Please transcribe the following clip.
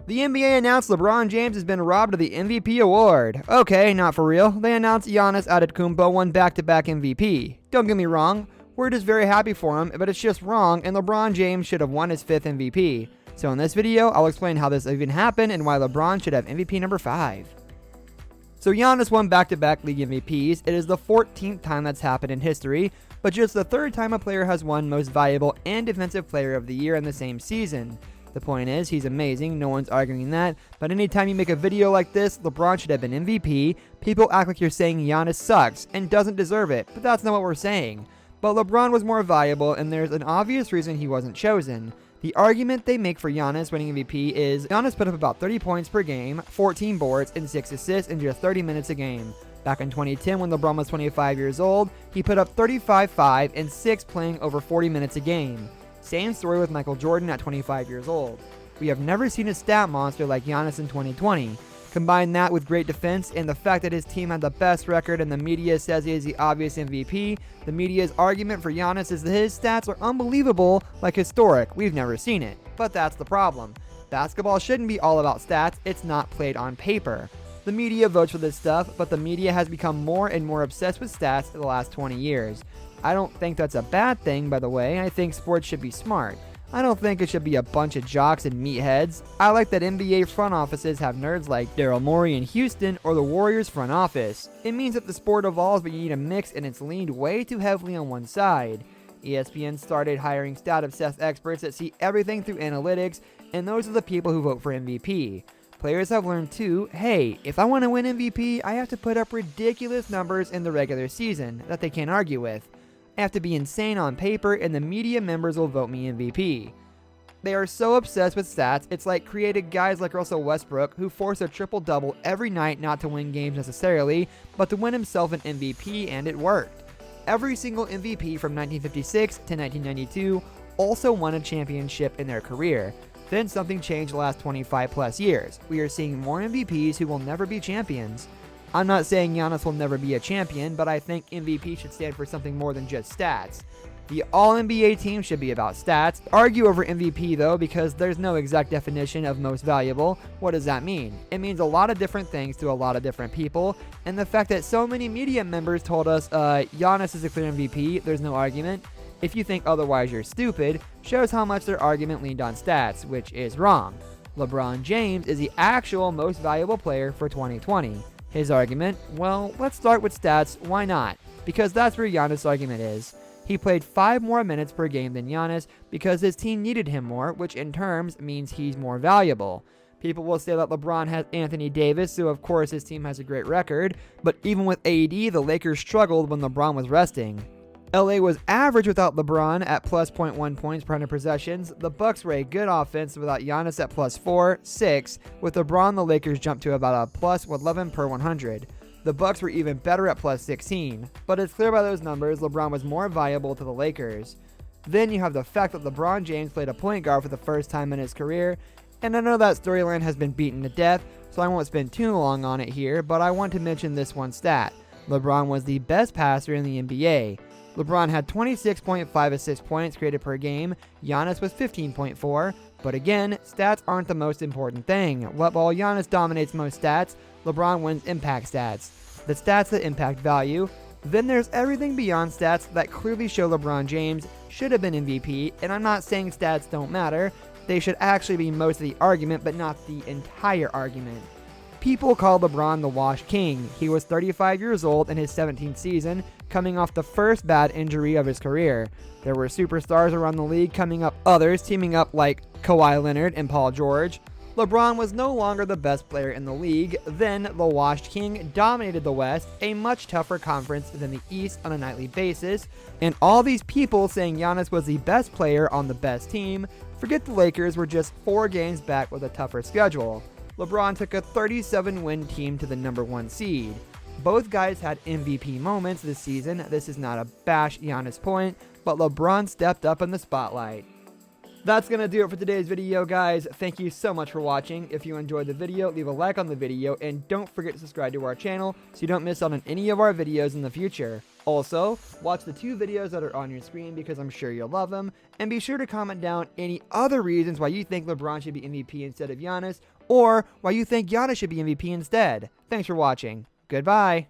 The NBA announced LeBron James has been robbed of the MVP award. Okay, not for real. They announced Giannis Antetokounmpo won back-to-back MVP. Don't get me wrong, we're just very happy for him, but it's just wrong, and LeBron James should have won his 5th MVP. So in this video, I'll explain how this even happened and why LeBron should have MVP number 5. So Giannis won back-to-back league MVPs. It is the 14th time that's happened in history, but just the 3rd time a player has won Most Valuable and Defensive Player of the Year in the same season. The point is, he's amazing, no one's arguing that, but anytime you make a video like this, LeBron should have been MVP, people act like you're saying Giannis sucks and doesn't deserve it, but that's not what we're saying. But LeBron was more valuable, and there's an obvious reason he wasn't chosen. The argument they make for Giannis winning MVP is Giannis put up about 30 points per game, 14 boards, and 6 assists in just 30 minutes a game. Back in 2010, when LeBron was 25 years old, he put up 35, 5, and 6 playing over 40 minutes a game. Same story with Michael Jordan at 25 years old. We have never seen a stat monster like Giannis in 2020. Combine that with great defense and the fact that his team had the best record and the media says he is the obvious MVP, the media's argument for Giannis is that his stats are unbelievable, like historic. We've never seen it. But that's the problem. Basketball shouldn't be all about stats, it's not played on paper. The media votes for this stuff, but the media has become more and more obsessed with stats in the last 20 years. I don't think that's a bad thing, by the way. I think sports should be smart. I don't think it should be a bunch of jocks and meatheads. I like that NBA front offices have nerds like Daryl Morey in Houston or the Warriors front office. It means that the sport evolves, but you need a mix, and it's leaned way too heavily on one side. ESPN started hiring stat-obsessed experts that see everything through analytics, and those are the people who vote for MVP. Players have learned too, hey, if I want to win MVP, I have to put up ridiculous numbers in the regular season that they can't argue with. I have to be insane on paper, and the media members will vote me MVP. They are so obsessed with stats, it's like created guys like Russell Westbrook who force a triple-double every night not to win games necessarily, but to win himself an MVP, and it worked. Every single MVP from 1956 to 1992 also won a championship in their career. Then something changed the last 25 plus years. We are seeing more MVPs who will never be champions. I'm not saying Giannis will never be a champion, but I think MVP should stand for something more than just stats. The All-NBA team should be about stats. Argue over MVP though, because there's no exact definition of most valuable. What does that mean? It means a lot of different things to a lot of different people, and the fact that so many media members told us Giannis is a clear MVP, there's no argument. If you think otherwise, you're stupid, shows how much their argument leaned on stats, which is wrong. LeBron James is the actual most valuable player for 2020. His argument? Well, let's start with stats, why not? Because that's where Giannis' argument is. He played 5 more minutes per game than Giannis because his team needed him more, which in terms means he's more valuable. People will say that LeBron has Anthony Davis, so of course his team has a great record, but even with AD, the Lakers struggled when LeBron was resting. LA was average without LeBron at plus 0.1 points per 100 possessions. The Bucks were a good offense without Giannis at plus 4, 6. With LeBron, the Lakers jumped to about a plus 11 per 100. The Bucks were even better at plus 16. But it's clear by those numbers, LeBron was more valuable to the Lakers. Then you have the fact that LeBron James played a point guard for the first time in his career. And I know that storyline has been beaten to death, so I won't spend too long on it here, but I want to mention this one stat. LeBron was the best passer in the NBA. LeBron had 26.5 assist points created per game, Giannis was 15.4, but again, stats aren't the most important thing. While Giannis dominates most stats, LeBron wins impact stats, the stats that impact value. Then there's everything beyond stats that clearly show LeBron James should have been MVP, and I'm not saying stats don't matter, they should actually be most of the argument, but not the entire argument. People call LeBron the Wash King. He was 35 years old in his 17th season, coming off the first bad injury of his career. There were superstars around the league coming up, others teaming up like Kawhi Leonard and Paul George. LeBron was no longer the best player in the league. Then the Washed King dominated the West, a much tougher conference than the East on a nightly basis. And all these people saying Giannis was the best player on the best team, forget the Lakers were just 4 games back with a tougher schedule. LeBron took a 37-win team to the number 1 seed. Both guys had MVP moments this season. This is not a bash Giannis point, but LeBron stepped up in the spotlight. That's going to do it for today's video, guys. Thank you so much for watching. If you enjoyed the video, leave a like on the video, and don't forget to subscribe to our channel so you don't miss out on any of our videos in the future. Also, watch the 2 videos that are on your screen because I'm sure you'll love them, and be sure to comment down any other reasons why you think LeBron should be MVP instead of Giannis, or why you think Giannis should be MVP instead. Thanks for watching. Goodbye.